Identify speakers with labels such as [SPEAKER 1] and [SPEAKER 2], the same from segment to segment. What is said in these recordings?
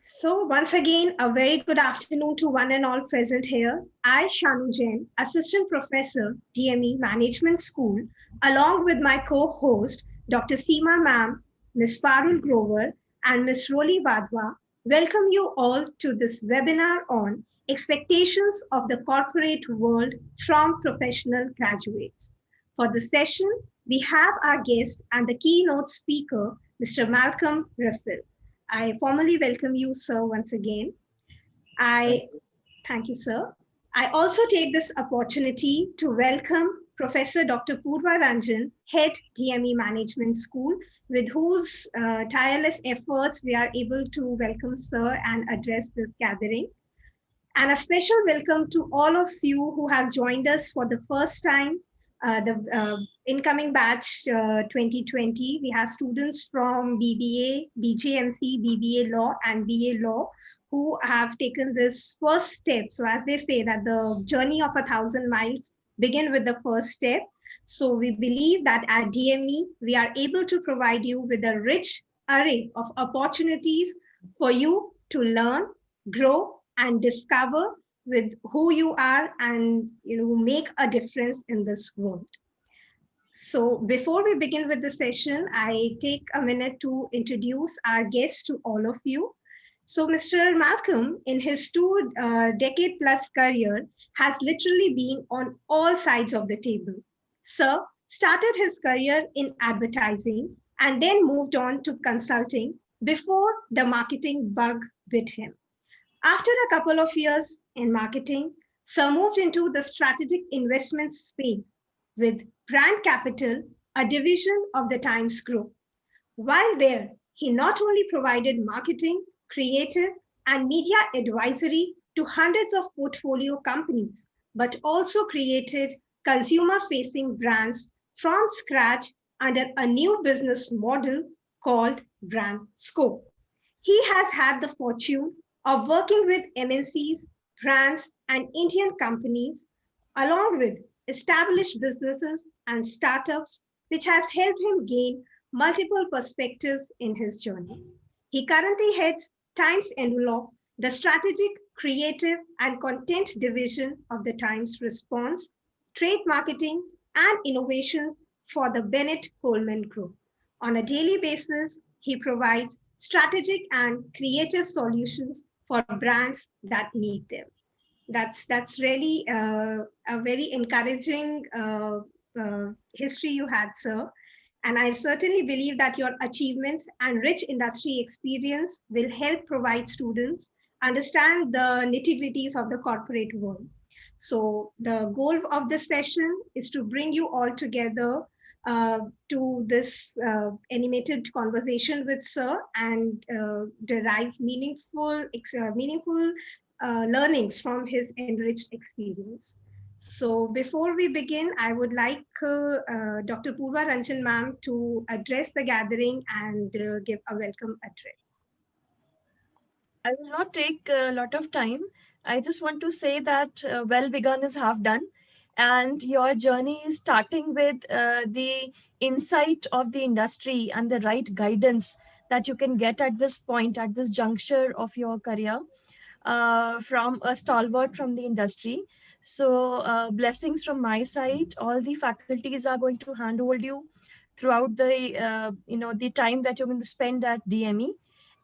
[SPEAKER 1] So, once again, a very good afternoon to one and all present here. I, Shanu Jain, Assistant Professor, DME Management School, along with my co host, Dr. Seema Ma'am, Ms. Parul Grover, and Ms. Roli Vadwa, welcome you all to this webinar on expectations of the corporate world from professional graduates. For the session, we have our guest and the keynote speaker, Mr. Malcolm Riffel. I formally welcome you, sir, once again.
[SPEAKER 2] Thank
[SPEAKER 1] I
[SPEAKER 2] you.
[SPEAKER 1] thank you, sir. I also take this opportunity to welcome Professor Dr. Purva Ranjan, Head DME Management School, with whose tireless efforts we are able to welcome sir and address this gathering. And a special welcome to all of you who have joined us for the first time. The incoming batch 2020, we have students from BBA, BJMC, BBA Law, and BA Law who have taken this first step. So, as they say, that the journey of 1,000 miles begin with the first step. So, we believe that at DME, we are able to provide you with a rich array of opportunities for you to learn, grow, and discover with who you are and make a difference in this world. So before we begin with the session, I take a minute to introduce our guests to all of you. So Mr. Malcolm, in his two decade plus career, has literally been on all sides of the table. Sir started his career in advertising and then moved on to consulting before the marketing bug bit him. After a couple of years in marketing, Sir moved into the strategic investment space with Brand Capital, a division of the Times Group. While there, he not only provided marketing, creative, and media advisory to hundreds of portfolio companies, but also created consumer facing brands from scratch under a new business model called Brand Scope. He has had the fortune of working with MNCs, brands, and Indian companies, along with established businesses and startups, which has helped him gain multiple perspectives in his journey. He currently heads Times Envelope, the strategic, creative, and content division of the Times Response, trade marketing, and innovations for the Bennett Coleman Group. On a daily basis, he provides strategic and creative solutions for brands that need them. That's really a very encouraging history you had, sir. And I certainly believe that your achievements and rich industry experience will help provide students understand the nitty-gritties of the corporate world. So the goal of this session is to bring you all together uh, to this animated conversation with Sir and derive meaningful learnings from his enriched experience. So before we begin, I would like Dr. Purva Ranjan ma'am to address the gathering and give a welcome address.
[SPEAKER 3] I will not take a lot of time. I just want to say that well begun is half done. And your journey is starting with the insight of the industry and the right guidance that you can get at this point, at this juncture of your career, from a stalwart from the industry. So, blessings from my side. All the faculties are going to handhold you throughout the the time that you're going to spend at DME,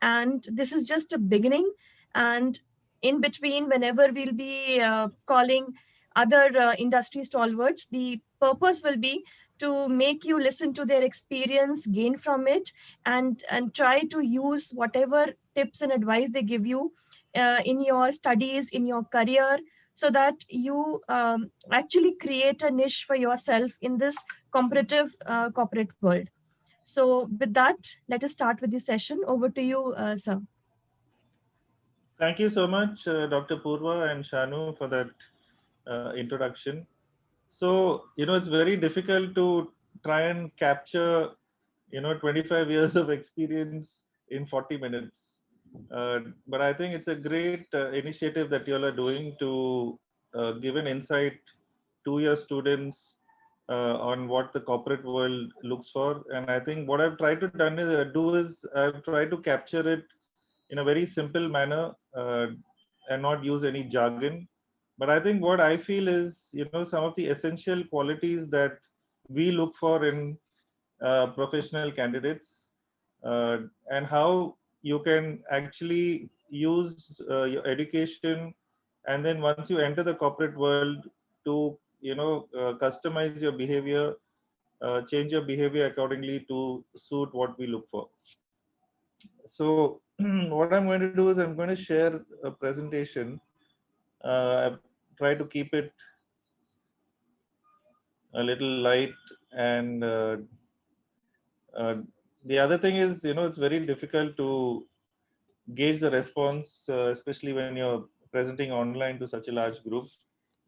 [SPEAKER 3] and this is just a beginning. And in between, whenever we'll be calling other industry stalwarts, the purpose will be to make you listen to their experience, gain from it, and try to use whatever tips and advice they give you in your studies, in your career, so that you actually create a niche for yourself in this competitive corporate world. So with that, let us start with the session. Over to you, sir.
[SPEAKER 2] Thank you so much, Dr. Purva and Shanu, for that introduction. So, it's very difficult to try and capture, 25 years of experience in 40 minutes. But I think it's a great initiative that you all are doing to give an insight to your students on what the corporate world looks for. And I think what I've tried to do is I've tried to capture it in a very simple manner, and not use any jargon. But I think what I feel is, some of the essential qualities that we look for in professional candidates, and how you can actually use your education, and then once you enter the corporate world, to customize your behavior, change your behavior accordingly to suit what we look for. So what I'm going to do is I'm going to share a presentation. I've tried to keep it a little light, and uh, the other thing is, it's very difficult to gauge the response, especially when you're presenting online to such a large group.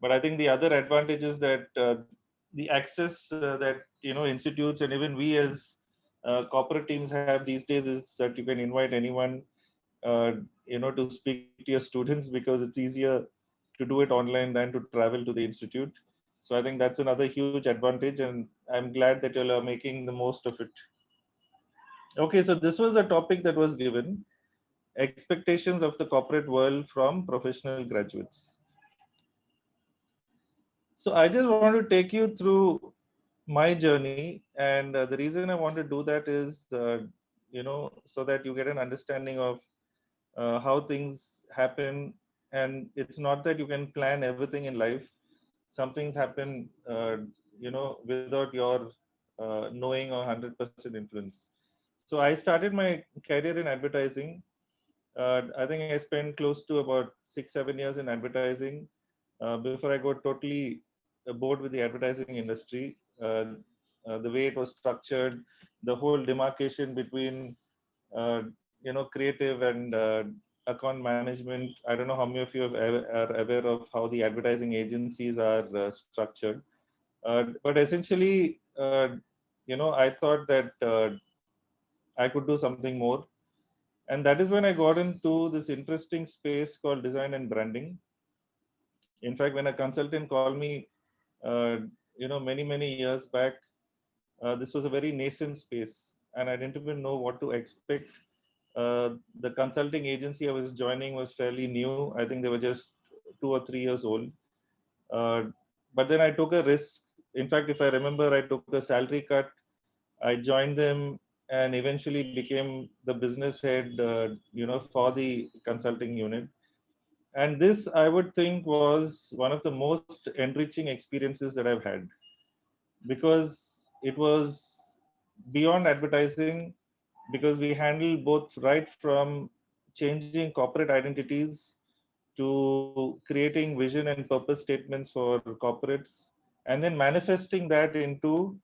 [SPEAKER 2] But I think the other advantage is that the access that institutes and even we as corporate teams have these days is that you can invite anyone to speak to your students, because it's easier to do it online than to travel to the institute. So I think that's another huge advantage, and I'm glad that you all are making the most of it. Okay, so this was a topic that was given: expectations of the corporate world from professional graduates. So I just want to take you through my journey, and the reason I want to do that is, so that you get an understanding of how things happen. And it's not that you can plan everything in life. Some things happen, without your knowing or 100% influence. So I started my career in advertising. I think I spent close to about 6-7 years in advertising before I got totally bored with the advertising industry. The way it was structured, the whole demarcation between creative and account management. I don't know how many of you are aware of how the advertising agencies are structured. But essentially, I thought that I could do something more. And that is when I got into this interesting space called design and branding. In fact, when a consultant called me, many years back, this was a very nascent space, and I didn't even know what to expect. The consulting agency I was joining was fairly new. I think they were just 2 or 3 years old. Uh, but then I took a risk. In fact, if I remember, I took a salary cut. I joined them and eventually became the business head, for the consulting unit. And this, I would think, was one of the most enriching experiences that I've had, because it was beyond advertising, because we handle both, right from changing corporate identities to creating vision and purpose statements for corporates, and then manifesting that into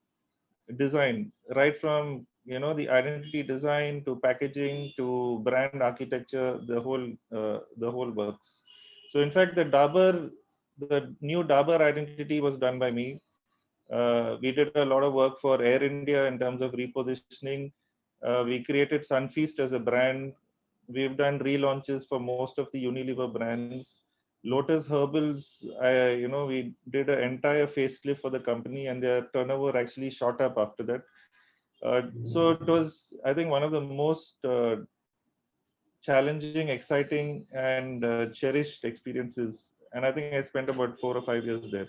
[SPEAKER 2] design, right from the identity design to packaging to brand architecture. The whole works. So in fact, the new Dabur identity was done by me. We did a lot of work for Air India in terms of repositioning. We created Sunfeast as a brand. We've done relaunches for most of the Unilever brands. Lotus Herbals, we did an entire facelift for the company, and their turnover actually shot up after that. So it was, I think, one of the most challenging, exciting, and cherished experiences. And I think I spent about 4 or 5 years there.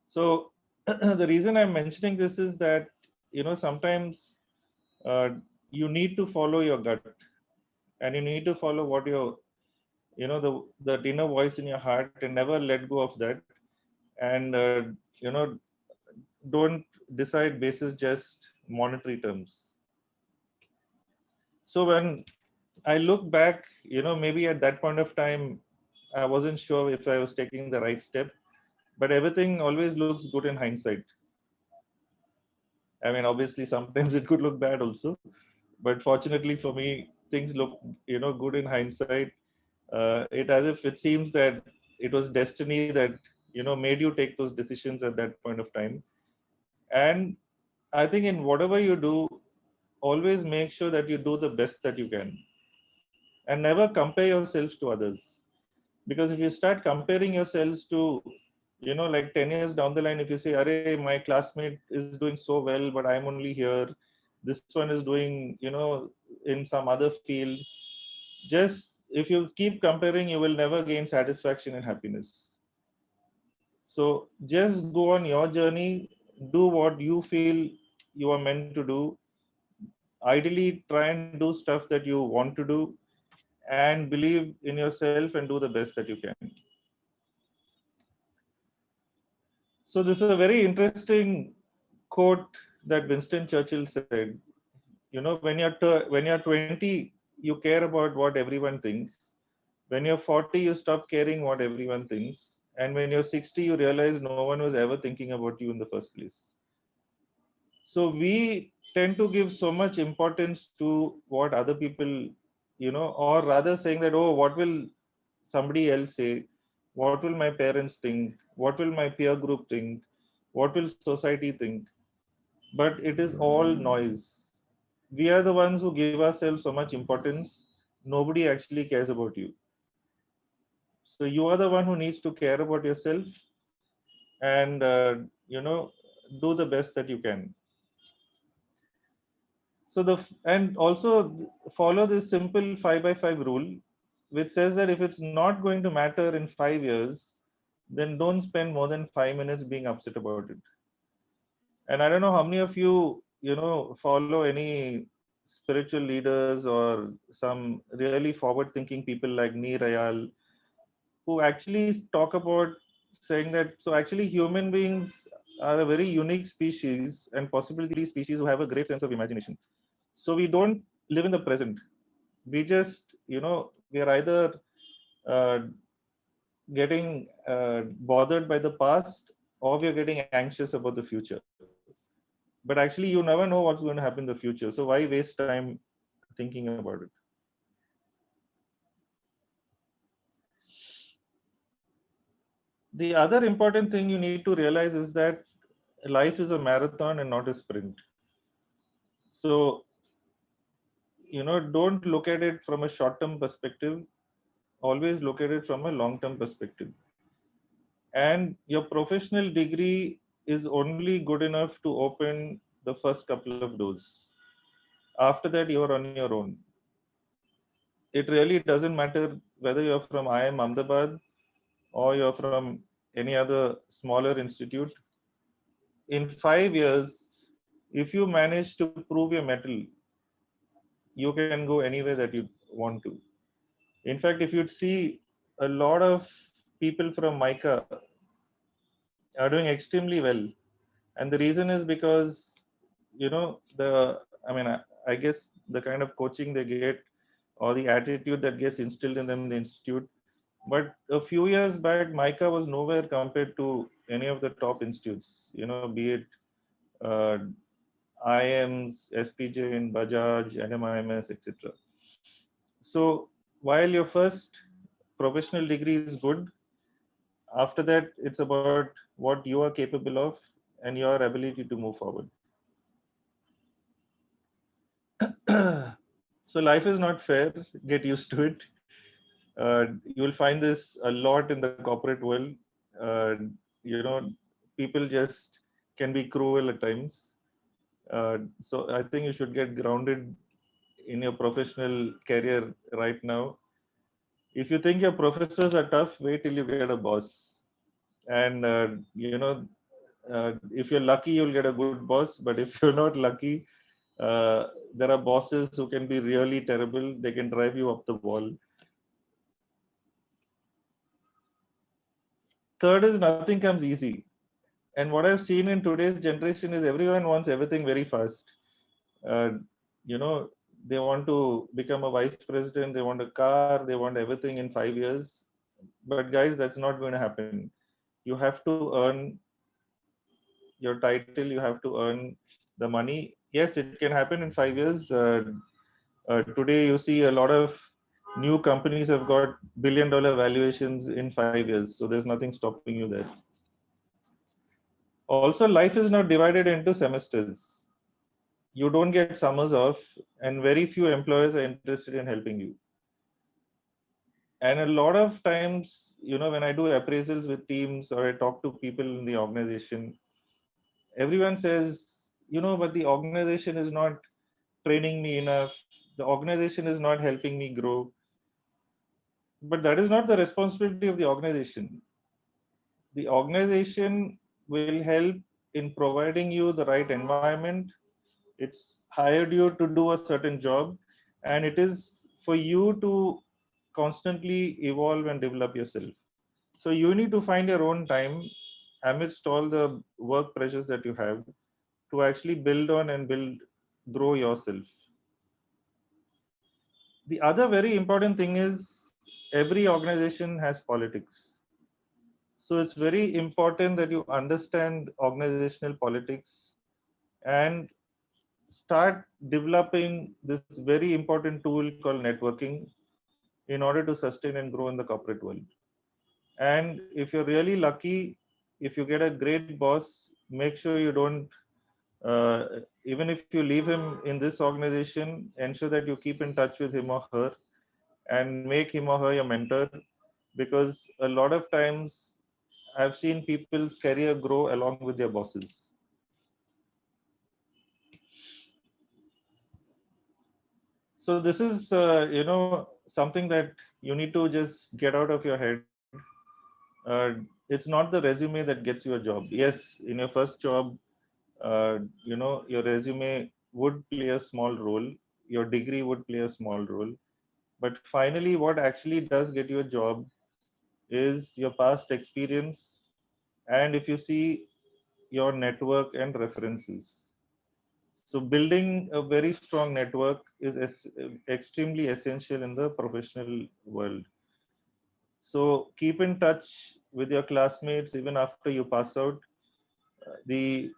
[SPEAKER 2] So the reason I'm mentioning this is that, sometimes uh, you need to follow your gut, and you need to follow what your, the inner voice in your heart, and never let go of that. And, don't decide basis just monetary terms. So when I look back, maybe at that point of time, I wasn't sure if I was taking the right step, but everything always looks good in hindsight. I mean, obviously, sometimes it could look bad also, but fortunately for me, things look, good in hindsight. It as if it seems that it was destiny that, made you take those decisions at that point of time. And I think in whatever you do, always make sure that you do the best that you can, and never compare yourselves to others. Because if you start comparing yourselves to, like 10 years down the line, if you say, Array, my classmate is doing so well, but I'm only here. This one is doing, in some other field. Just if you keep comparing, you will never gain satisfaction and happiness. So just go on your journey, do what you feel you are meant to do. Ideally, try and do stuff that you want to do, and believe in yourself and do the best that you can. So this is a very interesting quote that Winston Churchill said. You know, when you're 20, you care about what everyone thinks. When you're 40, you stop caring what everyone thinks. And when you're 60, you realize no one was ever thinking about you in the first place. So we tend to give so much importance to what other people, or rather saying that, oh, what will somebody else say? What will my parents think? What will my peer group think? What will society think? But it is all noise. We are the ones who give ourselves so much importance. Nobody actually cares about you. So you are the one who needs to care about yourself, and do the best that you can. So and also follow this simple 5 by 5 rule, which says that if it's not going to matter in 5 years, then don't spend more than 5 minutes being upset about it. And I don't know how many of you, follow any spiritual leaders or some really forward thinking people like Neer Ayal, who actually talk about saying that, so actually human beings are a very unique species, and possibly these species who have a great sense of imagination. So we don't live in the present. We just, we are either uh, getting bothered by the past, or we are getting anxious about the future. But actually, you never know what's going to happen in the future. So why waste time thinking about it? The other important thing you need to realize is that life is a marathon and not a sprint. So, don't look at it from a short term perspective, always look at it from a long term perspective. And your professional degree is only good enough to open the first couple of doors. After that, you are on your own. It really doesn't matter whether you're from IIM Ahmedabad or you're from any other smaller institute. In 5 years, if you manage to prove your mettle, you can go anywhere that you want to. In fact, if you'd see, a lot of people from MICA are doing extremely well. And the reason is because, I guess the kind of coaching they get, or the attitude that gets instilled in them in the institute. But a few years back, MICA was nowhere compared to any of the top institutes, be it uh, IIMs, SPJ in Bajaj, NMIMS, etc. So while your first professional degree is good, after that, it's about what you are capable of and your ability to move forward. So life is not fair. Get used to it. You'll find this a lot in the corporate world. Uh, People just can be cruel at times. So I think you should get grounded in your professional career right now. If you think your professors are tough, wait till you get a boss. And if you're lucky, you'll get a good boss. But if you're not lucky, there are bosses who can be really terrible. They can drive you up the wall. Third is nothing comes easy. And what I've seen in today's generation is everyone wants everything very fast. Uh, you know, they want to become a vice president, they want a car, they want everything in 5 years. But guys, that's not going to happen. You have to earn your title, you have to earn the money. Yes, it can happen in 5 years. Today, you see a lot of new companies have got billion-dollar valuations in 5 years. So there's nothing stopping you there. Also, life is not divided into semesters. You don't get summers off, and very few employers are interested in helping you. And a lot of times, when I do appraisals with teams or I talk to people in the organization, everyone says, but the organization is not training me enough. the organization is not helping me grow. But that is not the responsibility of the organization. The organization will help in providing you the right environment. It's hired you to do a certain job, and it is for you to constantly evolve and develop yourself. So you need to find your own time amidst all the work pressures that you have to actually build on and grow yourself. The other very important thing is every organization has politics. So it's very important that you understand organizational politics and start developing this very important tool called networking in order to sustain and grow in the corporate world. And if you're really lucky, if you get a great boss, make sure you don't, even if you leave him in this organization, ensure that you keep in touch with him or her and make him or her your mentor, because a lot of times I've seen people's career grow along with their bosses. So this is, something that you need to just get out of your head. It's not the resume that gets you a job. Yes, in your first job, your resume would play a small role. Your degree would play a small role. But finally, what actually does get you a job is your past experience. And if you see your network and references. So building a very strong network is extremely essential in the professional world. So keep in touch with your classmates even after you pass out. The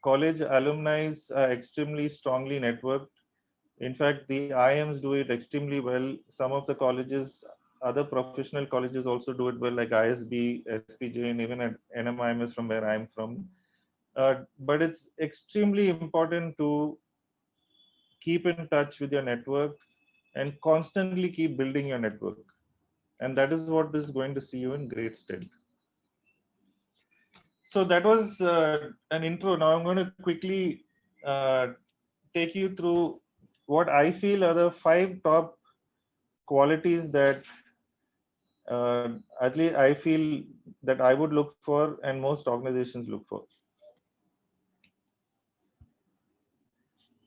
[SPEAKER 2] college alumni are extremely strongly networked. In fact, the IMs do it extremely well. Some of the colleges, other professional colleges also do it well, like ISB, SPJ, and even at NMIMS from where I'm from. But it's extremely important to keep in touch with your network and constantly keep building your network. And that is what is going to see you in great stead. So that was an intro. Now I'm going to quickly uh, take you through what I feel are the 5 top qualities that at least I feel that I would look for and most organizations look for.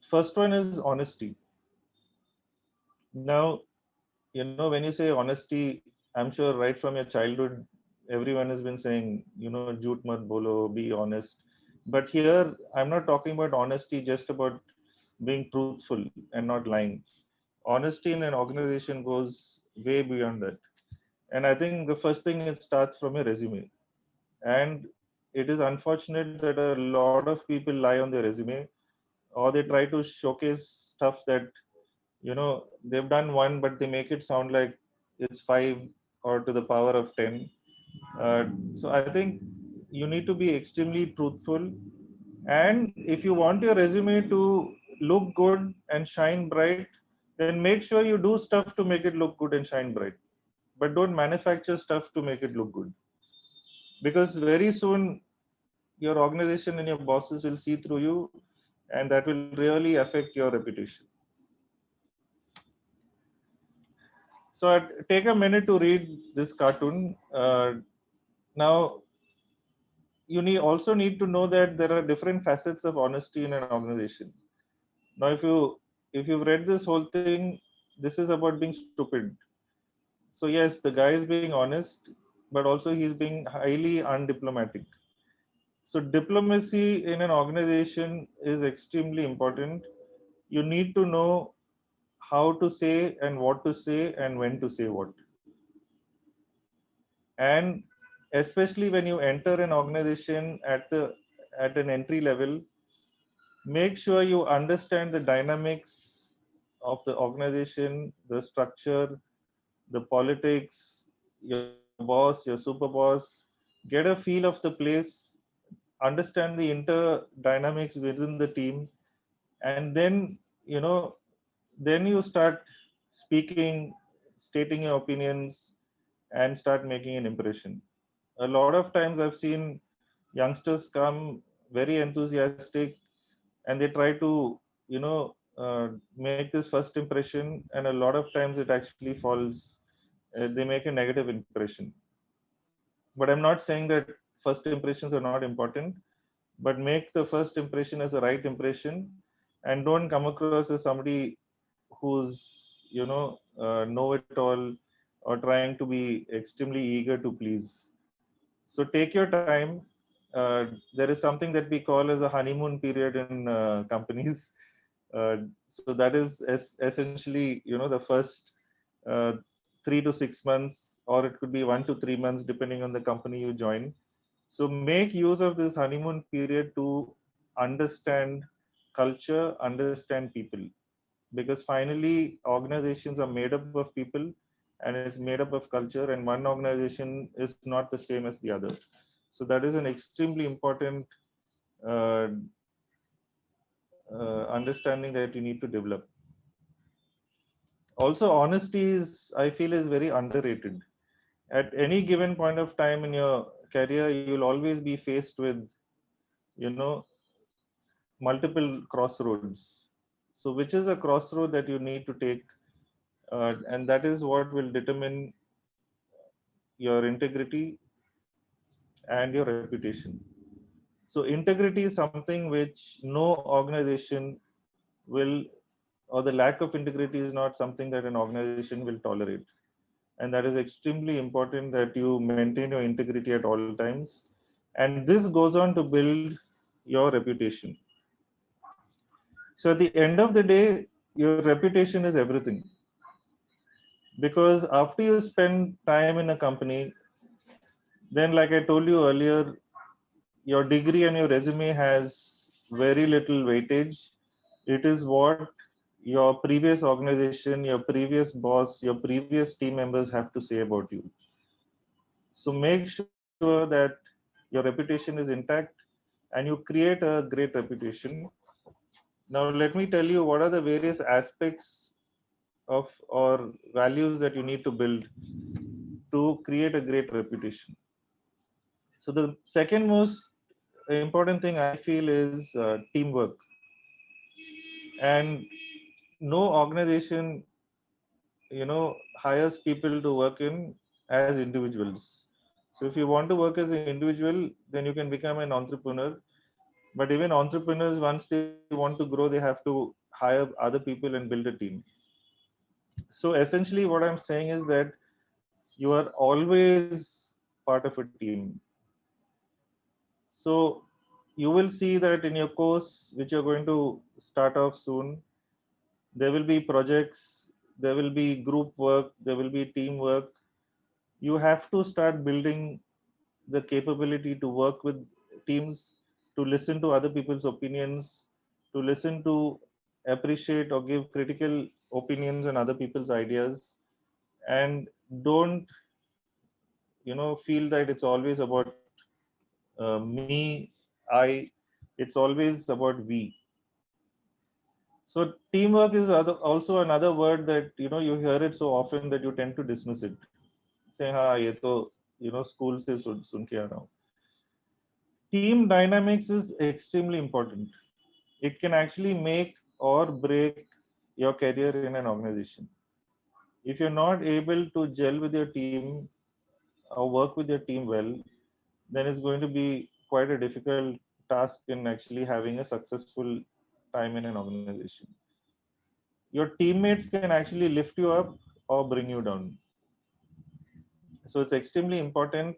[SPEAKER 2] First one is honesty. Now, when you say honesty, I'm sure right from your childhood, everyone has been saying, jhoot mat bolo, be honest. But here, I'm not talking about honesty just about being truthful and not lying. Honesty in an organization goes way beyond that. And I think the first thing, it starts from your resume. And it is unfortunate that a lot of people lie on their resume, or they try to showcase stuff that they've done one, but they make it sound like it's 5 or to the power of 10. So I think you need to be extremely truthful. And if you want your resume to look good and shine bright, then make sure you do stuff to make it look good and shine bright. But don't manufacture stuff to make it look good. Because very soon your organization and your bosses will see through you, and that will really affect your reputation. So I'd take a minute to read this cartoon. Now, you also need to know that there are different facets of honesty in an organization. Now, if you've read this whole thing, this is about being stupid. So yes, the guy is being honest, but also he's being highly undiplomatic. So diplomacy in an organization is extremely important. You need to know how to say and what to say and when to say what. And especially when you enter an organization at an entry level, make sure you understand the dynamics of the organization, the structure, the politics, your boss, your super boss. Get a feel of the place, understand the inter dynamics within the team, and then then you start speaking, stating your opinions, and start making an impression. A lot of times I've seen youngsters come very enthusiastic, and they try to make this first impression, and a lot of times it actually falls. They make a negative impression. But I'm not saying that first impressions are not important, but make the first impression as the right impression, and don't come across as somebody who's know it all, or trying to be extremely eager to please. So take your time. There is something that we call as a honeymoon period in companies. So that is essentially, the first uh, 3 to 6 months, or it could be 1 to 3 months, depending on the company you join. So make use of this honeymoon period to understand culture, understand people, because finally organizations are made up of people, and it's made up of culture, and one organization is not the same as the other. So that is an extremely important uh, understanding that you need to develop. Also, honesty is, I feel, is very underrated. At any given point of time in your career, you'll always be faced with, you know, multiple crossroads. So, which is a crossroad that you need to take, and that is what will determine your integrity and your reputation. So, integrity is something which no organization will, or the lack of integrity is not something that an organization will tolerate. And that is extremely important, that you maintain your integrity at all times. And this goes on to build your reputation. So, at the end of the day, your reputation is everything. Because after you spend time in a company, then, like I told you earlier, your degree and your resume has very little weightage. It is what your previous organization, your previous boss, your previous team members have to say about you. So make sure that your reputation is intact and you create a great reputation. Now, let me tell you what are the various aspects of or values that you need to build to create a great reputation. So the second most important thing I feel is teamwork. And no organization, hires people to work in as individuals. So if you want to work as an individual, then you can become an entrepreneur. But even entrepreneurs, once they want to grow, they have to hire other people and build a team. So essentially, what I'm saying is that you are always part of a team. So you will see that in your course, which you're going to start off soon, there will be projects, there will be group work, there will be teamwork. You have to start building the capability to work with teams, to listen to other people's opinions, to listen to, appreciate, or give critical opinions on other people's ideas, and don't feel that it's always about me, I. It's always about we. So teamwork is also another word that you hear it so often that you tend to dismiss it, saying, "Ha, ye to school se sun ke aa raha hu." Team dynamics is extremely important. It can actually make or break your career in an organization. If you're not able to gel with your team or work with your team well, then it's going to be quite a difficult task in actually having a successful time in an organization. Your teammates can actually lift you up or bring you down. So it's extremely important.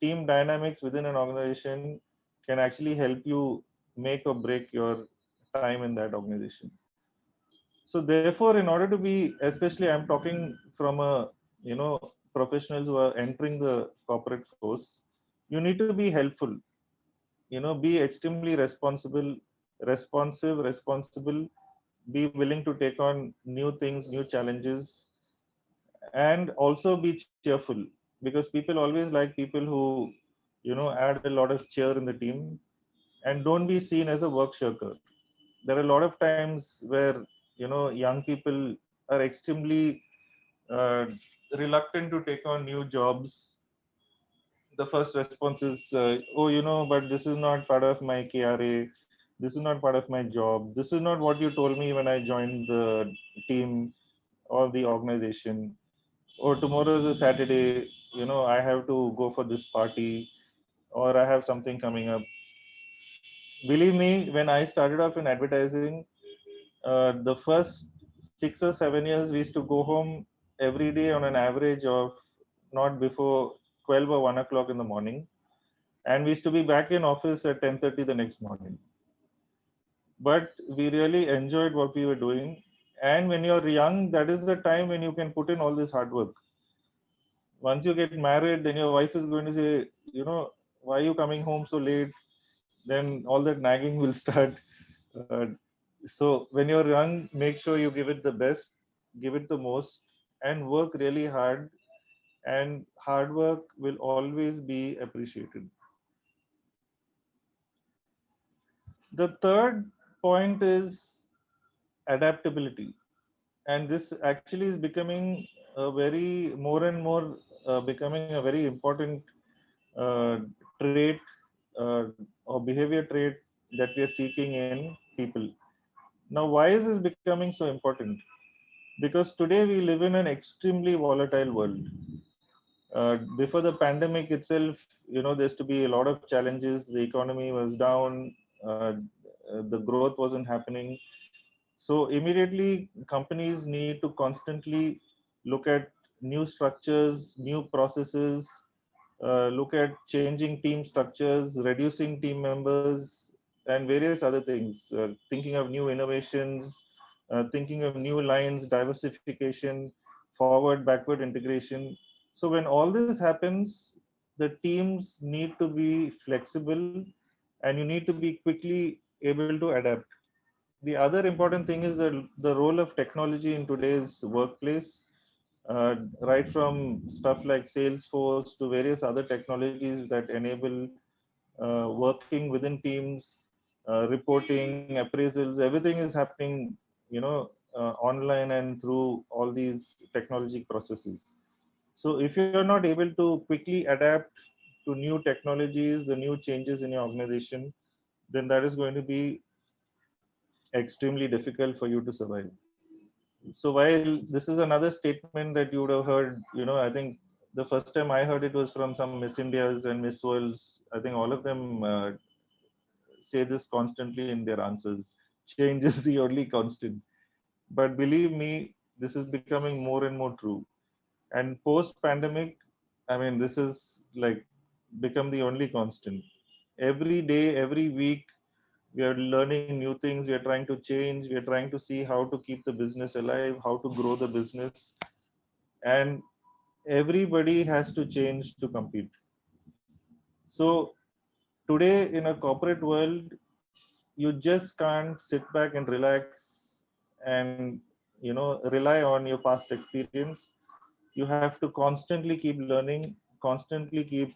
[SPEAKER 2] Team dynamics within an organization can actually help you make or break your time in that organization. So therefore, in order to be, especially I'm talking from a professionals who are entering the corporate force, you need to be helpful. Be extremely responsible, be willing to take on new things, new challenges, and also be cheerful, because people always like people who add a lot of cheer in the team, and don't be seen as a work shirker. There are a lot of times where young people are extremely uh, reluctant to take on new jobs. The first response is, oh, but this is not part of my KRA, This is not part of my job. This is not what you told me when I joined the team or the organization. Or tomorrow is a Saturday, I have to go for this party, or I have something coming up. Believe me, when I started off in advertising, the first 6 or 7 years, we used to go home every day on an average of not before 12 or 1 o'clock in the morning. And we used to be back in office at 10:30 the next morning. But we really enjoyed what we were doing. And when you're young, that is the time when you can put in all this hard work. Once you get married, then your wife is going to say, why are you coming home so late? Then all that nagging will start. Uh, so when you're young, make sure you give it the best, give it the most, and work really hard. And hard work will always be appreciated. The third point is adaptability, and this actually is becoming a very more and more becoming a very important uh, trait or behavior trait that we are seeking in people. Now, why is this becoming so important? Because today we live in an extremely volatile world. Before the pandemic itself, there's to be a lot of challenges. The economy was down, the growth wasn't happening. So immediately, companies need to constantly look at new structures, new processes, look at changing team structures, reducing team members, and various other things, thinking of new innovations, thinking of new lines, diversification, forward, backward integration. So when all this happens, the teams need to be flexible and you need to be quickly able to adapt. The other important thing is the role of technology in today's workplace, right from stuff like Salesforce to various other technologies that enable working within teams, reporting, appraisals, everything is happening, online and through all these technology processes. So if you're not able to quickly adapt to new technologies, the new changes in your organization, then that is going to be extremely difficult for you to survive. So while this is another statement that you would have heard, I think the first time I heard it was from some Miss Indias and Miss Worlds. I think all of them say this constantly in their answers. Change is the only constant. But believe me, this is becoming more and more true. And post pandemic, I mean, this is like become the only constant. Every day, every week, we are learning new things. We are trying to change. We are trying to see how to keep the business alive, how to grow the business. And everybody has to change to compete. So today in a corporate world, you just can't sit back and relax and rely on your past experience. You have to constantly keep learning, constantly keep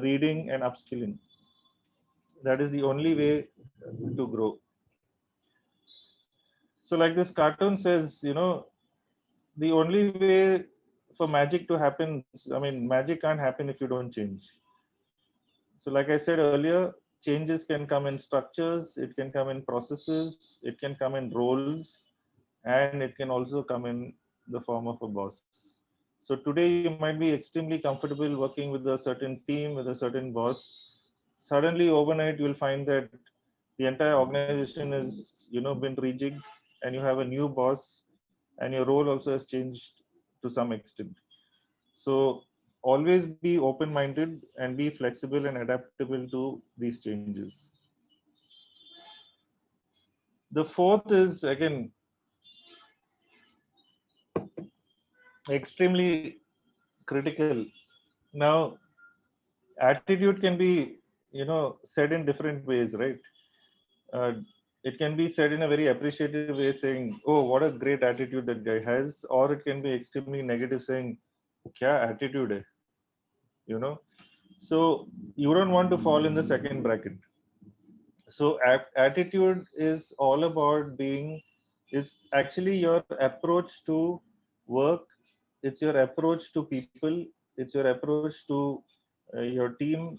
[SPEAKER 2] reading and upskilling. That is the only way to grow. So like this cartoon says, the only way for magic to happen, I mean, magic can't happen if you don't change. So like I said earlier, changes can come in structures, it can come in processes, it can come in roles, and it can also come in the form of a boss. So today you might be extremely comfortable working with a certain team, with a certain boss. Suddenly overnight you'll find that the entire organization is been rejigged, and you have a new boss, and your role also has changed to some extent. So always be open minded and be flexible and adaptable to these changes. The fourth is again extremely critical. Now, attitude can be said in different ways, right? uh, it can be said in a very appreciative way, saying, oh, what a great attitude that guy has, or it can be extremely negative, saying, kya attitude hai, you know so you don't want to fall in the second bracket. So attitude is all about being, it's actually your approach to work, it's your approach to people, it's your approach to your team,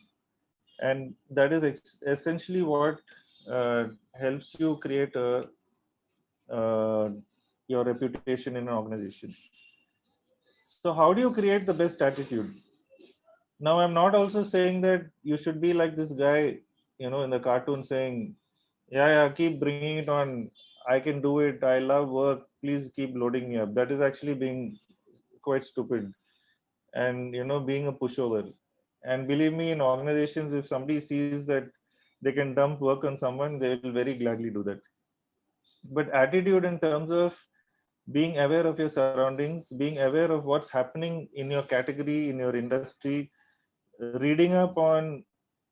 [SPEAKER 2] and that is essentially what helps you create uh, your reputation in an organization. So how do you create the best attitude? Now, I'm not also saying that you should be like this guy, in the cartoon saying, yeah, yeah, keep bringing it on. I can do it. I love work. Please keep loading me up. That is actually being quite stupid and, being a pushover. And believe me, in organizations, if somebody sees that they can dump work on someone, they will very gladly do that. But attitude in terms of being aware of your surroundings, being aware of what's happening in your category, in your industry, reading up on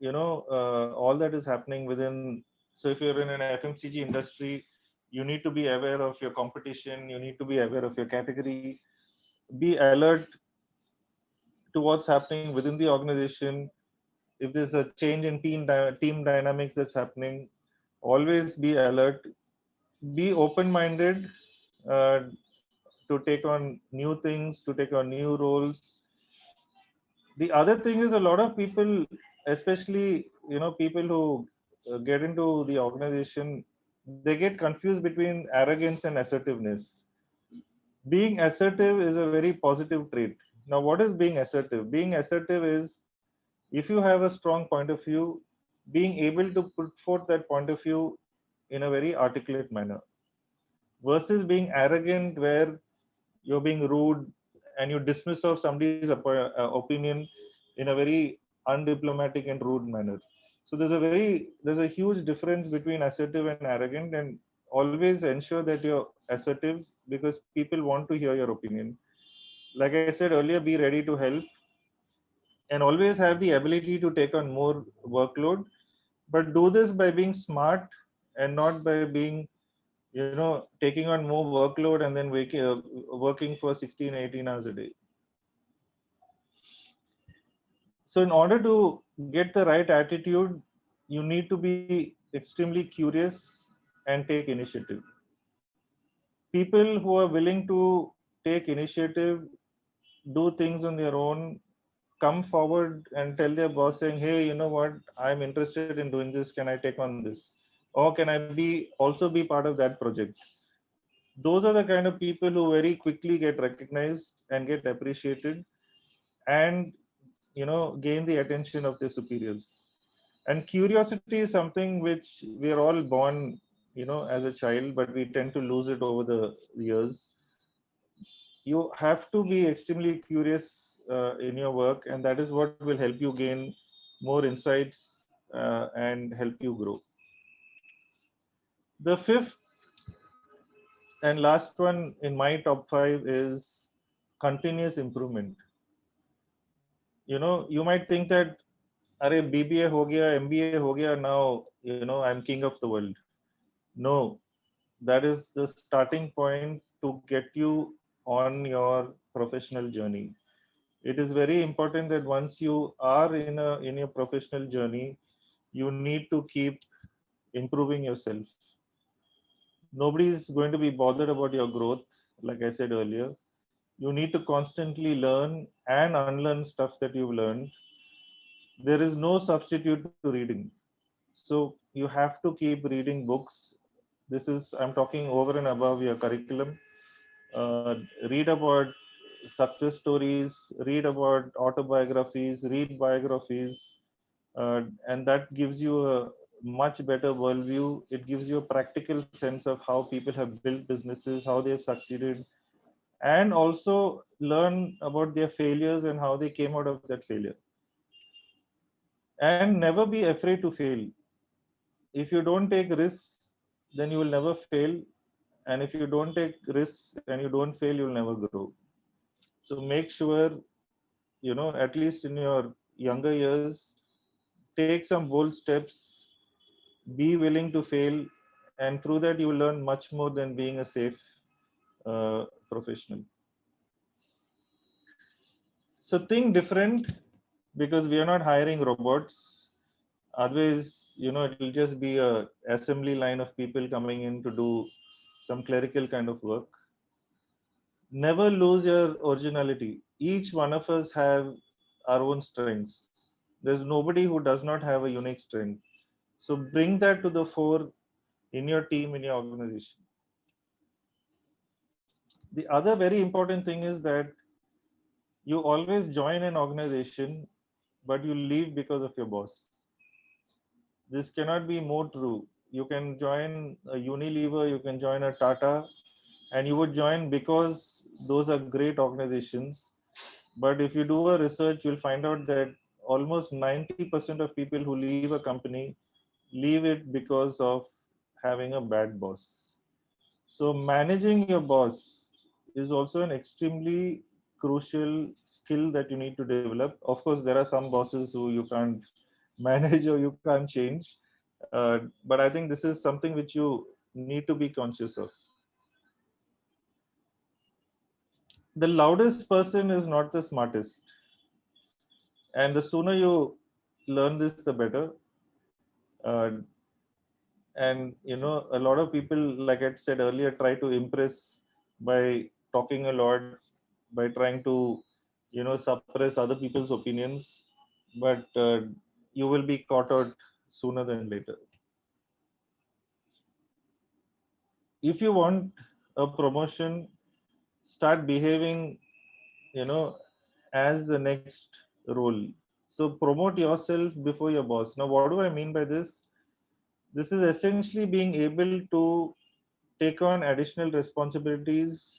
[SPEAKER 2] all that is happening within. So if you're in an FMCG industry, you need to be aware of your competition, you need to be aware of your category, be alert to what's happening within the organization. If there's a change in team dynamics that's happening, always be alert, be open minded, uh, to take on new things, to take on new roles. The other thing is, a lot of people, especially people who get into the organization, they get confused between arrogance and assertiveness. Being assertive is a very positive trait. Now, what is being assertive? Being assertive is, if you have a strong point of view, being able to put forth that point of view in a very articulate manner, versus being arrogant where you're being rude and you dismiss of somebody's opinion in a very undiplomatic and rude manner. So there's a huge difference between assertive and arrogant, and always ensure that you're assertive because people want to hear your opinion. Like I said earlier, be ready to help and always have the ability to take on more workload, but do this by being smart and not by being taking on more workload and then working for 16 18 hours a day. So in order to get the right attitude, you need to be extremely curious and take initiative. People who are willing to take initiative, do things on their own, come forward and tell their boss saying, hey, you know what, I'm interested in doing this, can I take on this, or can I be also be part of that project? Those are the kind of people who very quickly get recognized and get appreciated, and gain the attention of their superiors. And curiosity is something which we are all born as a child, but we tend to lose it over the years. You have to be extremely curious in your work, and that is what will help you gain more insights and help you grow. The fifth and last one in my top 5 is continuous improvement. You might think that, अरे BBA हो गया, MBA हो गया, now I'm king of the world. No, that is the starting point to get you on your professional journey. It is very important that once you are in your professional journey, you need to keep improving yourself. Nobody is going to be bothered about your growth. Like I said earlier, you need to constantly learn and unlearn stuff that you've learned. There is no substitute to reading. So you have to keep reading books. This is, I'm talking over and above your curriculum. Read about success stories, read about autobiographies, read biographies, and that gives you a much better worldview. It gives you a practical sense of how people have built businesses, how they have succeeded, and also learn about their failures and how they came out of that failure. And never be afraid to fail. If you don't take risks, then you will never fail. And if you don't take risks and you don't fail, you'll never grow. So make sure, at least in your younger years, take some bold steps, be willing to fail, and through that, you will learn much more than being a safe professional. So think different, because we are not hiring robots. Otherwise, it will just be a assembly line of people coming in to do some clerical kind of work. Never lose your originality. Each one of us have our own strengths. There's nobody who does not have a unique strength. So bring that to the fore in your team, in your organization. The other very important thing is that you always join an organization, but you leave because of your boss. This cannot be more true. You can join a Unilever, you can join a Tata, and you would join because those are great organizations. But if you do a research, you'll find out that almost 90% of people who leave a company leave it because of having a bad boss. So managing your boss is also an extremely crucial skill that you need to develop. Of course, there are some bosses who you can't manage or you can't change. But I think this is something which you need to be conscious of. The loudest person is not the smartest. And the sooner you learn this, the better. Uh, and a lot of people, like I said earlier, try to impress by talking a lot, by trying to suppress other people's opinions, but you will be caught out sooner than later. If you want a promotion, start behaving you know as the next role. So promote yourself before your boss. Now what do I mean by this? This is essentially being able to take on additional responsibilities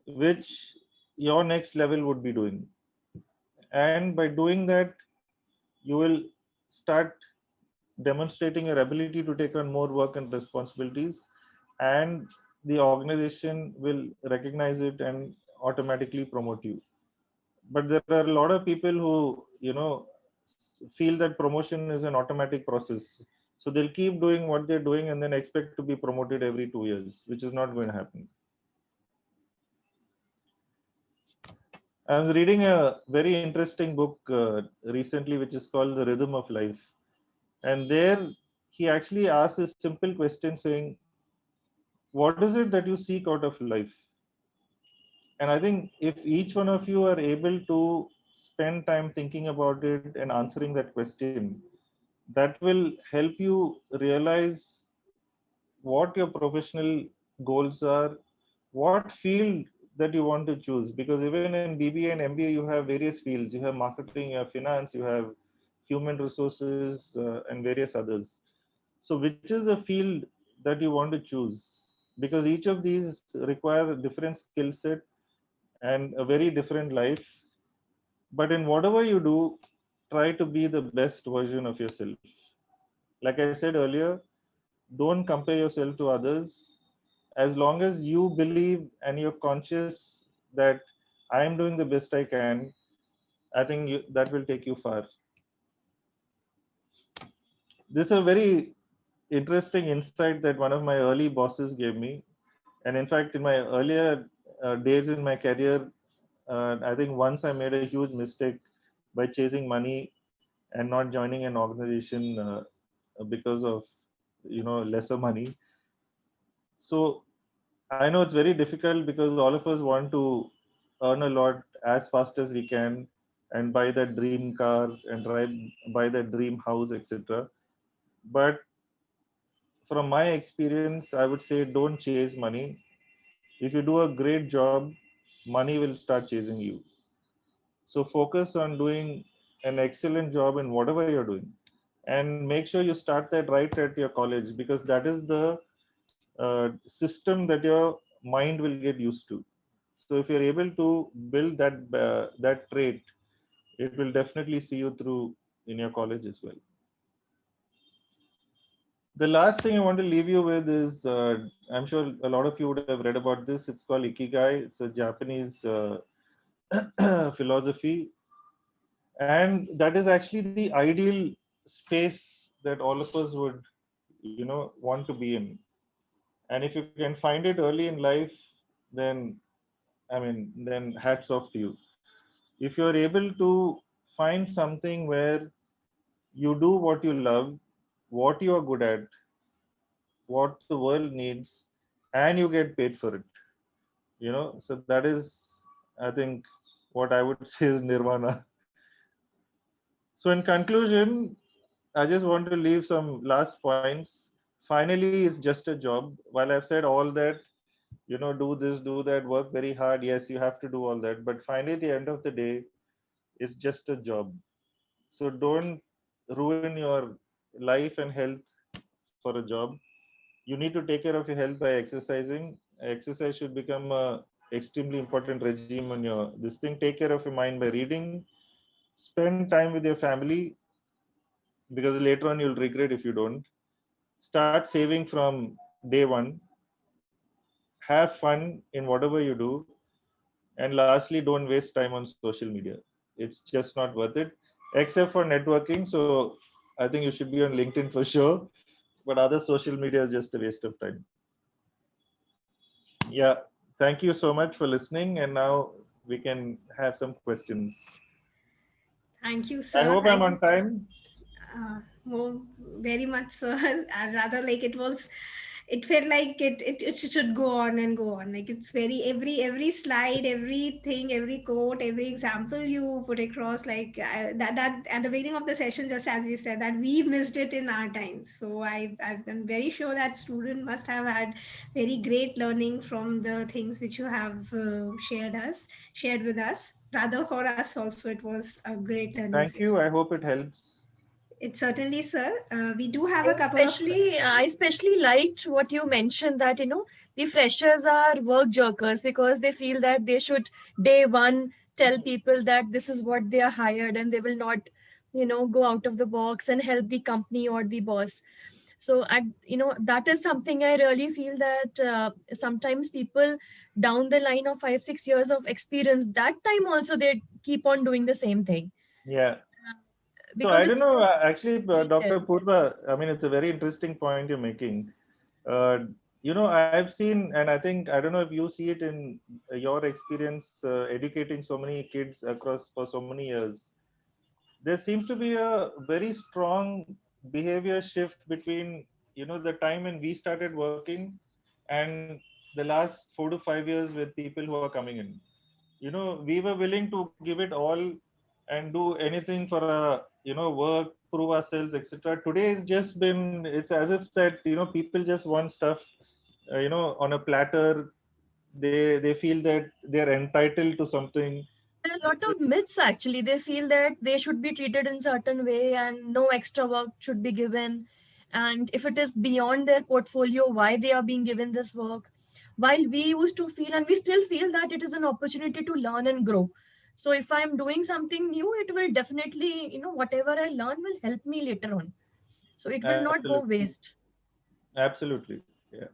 [SPEAKER 2] which your next level would be doing. And by doing that, you will start demonstrating your ability to take on more work and responsibilities, and the organization will recognize it and automatically promote you. But there are a lot of people who feel that promotion is an automatic process, so they'll keep doing what they're doing and then expect to be promoted every 2 years, which is not going to happen. I was reading a very interesting book recently, which is called The Rhythm of Life. And there he actually asks a simple question saying, what is it that you seek out of life? And I think if each one of you are able to spend time thinking about it and answering that question, that will help you realize what your professional goals are, what field that you want to choose. Because even in BBA and MBA, you have various fields. You have marketing, you have finance, you have human resources, and various others. So, which is a field that you want to choose? Because each of these require a different skill set and a very different life. But in whatever you do, try to be the best version of yourself. Like I said earlier, don't compare yourself to others. As long as you believe and you're conscious that I am doing the best I can, I think that will take you far. This is a very interesting insight that one of my early bosses gave me. And in fact, in my earlier days in my career, I think once I made a huge mistake by chasing money and not joining an organization because of lesser money. So I know it's very difficult because all of us want to earn a lot as fast as we can and buy that dream car and buy that dream house, etc. But from my experience, I would say don't chase money. If you do a great job, money will start chasing you. So focus on doing an excellent job in whatever you're doing, and make sure you start that right at your college, because that is the system that your mind will get used to. So if you're able to build that trait, it will definitely see you through in your college as well. The last thing I want to leave you with is, I'm sure a lot of you would have read about this. It's called Ikigai. It's a Japanese philosophy, and that is actually the ideal space that all of us would, want to be in. And if you can find it early in life, then then hats off to you. If you're able to find something where you do what you love, what you are good at, what the world needs, and you get paid for it, so that is, I think, what I would say is nirvana. So in conclusion, I just want to leave some last points. Finally, it's just a job. While I've said all that, do this, do that, work very hard. Yes, you have to do all that. But finally, at the end of the day, it's just a job. So don't ruin your life and health for a job. You need to take care of your health by exercising. Exercise should become a extremely important regime on your this thing. Take care of your mind by reading. Spend time with your family, because later on you'll regret if you don't. Start saving from day one. Have fun in whatever you do. And lastly, don't waste time on social media. It's just not worth it, except for networking. So I think you should be on LinkedIn for sure. But other social media is just a waste of time. Yeah. Thank you so much for listening. And now we can have some questions.
[SPEAKER 1] Thank you,
[SPEAKER 2] I
[SPEAKER 1] sir.
[SPEAKER 2] hope I'm
[SPEAKER 1] Thank
[SPEAKER 2] on
[SPEAKER 1] you.
[SPEAKER 2] time.
[SPEAKER 1] Well, very much, sir. And rather like it felt like it should go on and go on. Like it's very every slide, everything, every quote, every example you put across. Like that at the beginning of the session, just as we said that we missed it in our times. So I'm very sure that student must have had very great learning from the things which you have shared with us. Rather for us also, it was a great learning
[SPEAKER 2] Thank
[SPEAKER 1] session.
[SPEAKER 2] you. I hope it helps.
[SPEAKER 1] It certainly, sir. We do have a couple of.
[SPEAKER 3] I especially liked what you mentioned that the freshers are work jerkers because they feel that they should day one tell people that this is what they are hired and they will not go out of the box and help the company or the boss. So that is something I really feel that sometimes people down the line of 5-6 years of experience, that time also they keep on doing the same thing
[SPEAKER 2] Yeah. So
[SPEAKER 3] because
[SPEAKER 2] I don't
[SPEAKER 3] it's
[SPEAKER 2] know, actually,
[SPEAKER 3] needed.
[SPEAKER 2] Dr. Purva, I mean, it's a very interesting point you're making. Uh, I've seen, and I think, I don't know if you see it in your experience educating so many kids across for so many years. There seems to be a very strong behavior shift between, the time when we started working and the last 4 to 5 years with people who are coming in. We were willing to give it all and do anything for work, prove ourselves, etc. Today it's as if that people just want stuff on a platter. They feel that they're entitled to something.
[SPEAKER 3] There are a lot of myths actually. They feel that they should be treated in certain way and no extra work should be given. And if it is beyond their portfolio, why they are being given this work. While we used to feel and we still feel that it is an opportunity to learn and grow. So if I'm doing something new, it will definitely, whatever I learn will help me later on. So it will not go
[SPEAKER 2] Absolutely.
[SPEAKER 3] waste.
[SPEAKER 2] Absolutely. Yeah.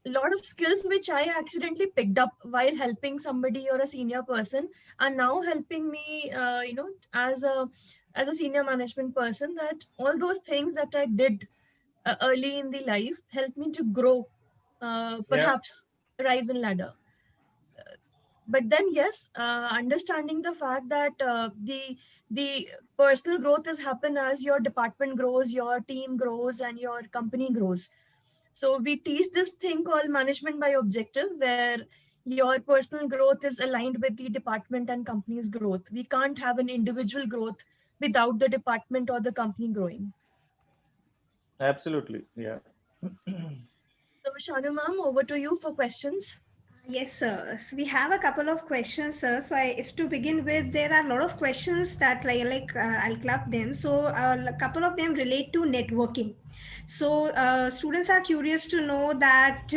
[SPEAKER 3] A lot of skills which I accidentally picked up while helping somebody or a senior person are now helping me, as a senior management person. That all those things that I did early in the life helped me to grow,
[SPEAKER 2] Yeah.
[SPEAKER 3] perhaps rise in ladder. But then yes, understanding the fact that the personal growth has happened as your department grows, your team grows, and your company grows. So we teach this thing called management by objective, where your personal growth is aligned with the department and company's growth. We can't have an individual growth without the department or the company growing.
[SPEAKER 2] Absolutely. Yeah.
[SPEAKER 3] So Shanu ma'am, over to you for questions.
[SPEAKER 1] Yes, sir. So we have a couple of questions, sir. So if to begin with, there are a lot of questions that I'll club them. So a couple of them relate to networking. So students are curious to know that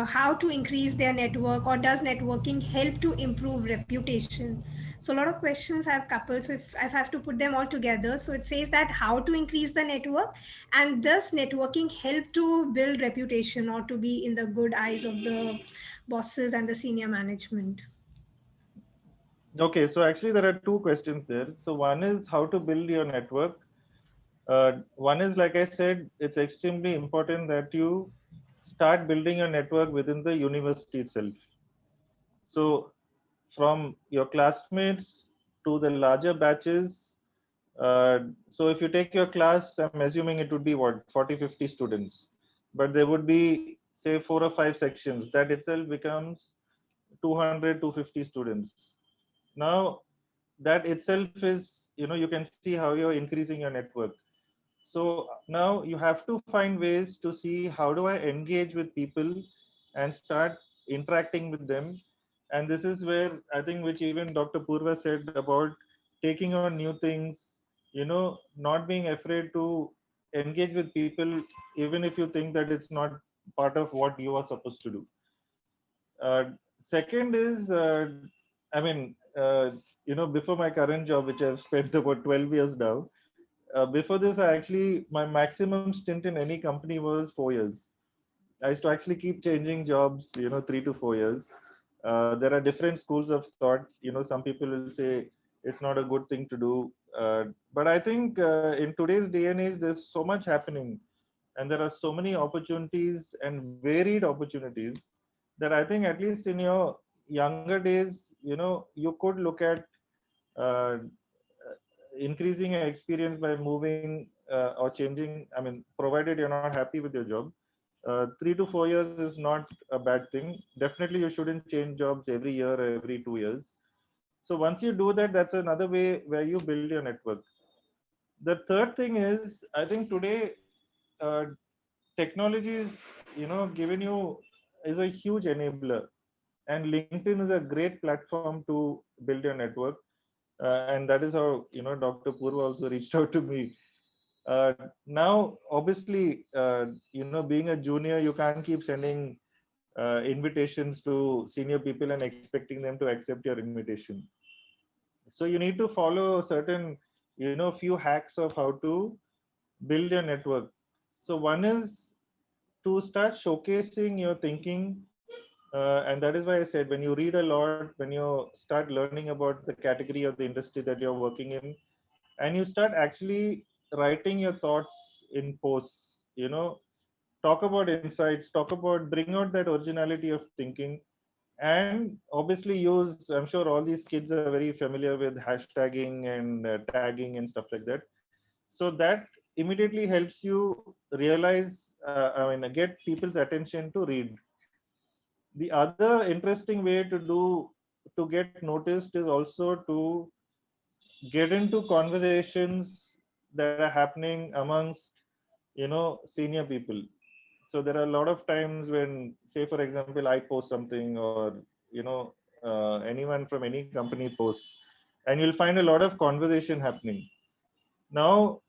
[SPEAKER 1] how to increase their network, or does networking help to improve reputation? So a lot of questions I have coupled. So if I have to put them all together, so it says that how to increase the network, and does networking help to build reputation or to be in the good eyes of the bosses and the senior management?
[SPEAKER 2] Okay. So actually, there are two questions there. So one is how to build your network. One is, like I said, it's extremely important that you start building your network within the university itself. So, from your classmates to the larger batches. So, if you take your class, I'm assuming it would be what, 40, 50 students, but there would be, say, 4 or 5 sections. That itself becomes 200 to 50 students. Now, that itself is, you can see how you're increasing your network. So now you have to find ways to see how do I engage with people and start interacting with them. And this is where I think, which even Dr. Purva said about taking on new things, not being afraid to engage with people, even if you think that it's not part of what you are supposed to do. Uh, Second is, I mean, before my current job, which I've spent about 12 years now, before this, my maximum stint in any company was 4 years. I used to actually keep changing jobs, 3 to 4 years. There are different schools of thought. Some people will say it's not a good thing to do. But I think in today's day and age, there's so much happening, and there are so many opportunities and varied opportunities that I think, at least in your younger days, you could look at uh, increasing your experience by moving or changing. I mean, provided you're not happy with your job, 3 to 4 years is not a bad thing. Definitely, you shouldn't change jobs every year or every 2 years. So once you do that, that's another way where you build your network. The third thing is, I think today, uh, technology is, given you is a huge enabler, and LinkedIn is a great platform to build your network. And that is how, Dr. Purva also reached out to me. Now, obviously, being a junior, you can't keep sending invitations to senior people and expecting them to accept your invitation. So you need to follow certain, few hacks of how to build your network. So one is to start showcasing your thinking, and that is why I said, when you read a lot, when you start learning about the category of the industry that you're working in, and you start actually writing your thoughts in posts, talk about insights, talk about, bring out that originality of thinking, and obviously use, I'm sure all these kids are very familiar with hashtagging and tagging and stuff like that. So that immediately helps you realize, get people's attention to read. The other interesting way to get noticed is also to get into conversations that are happening amongst, senior people. So there are a lot of times when, say for example, I post something, or anyone from any company posts, and you'll find a lot of conversation happening. Now,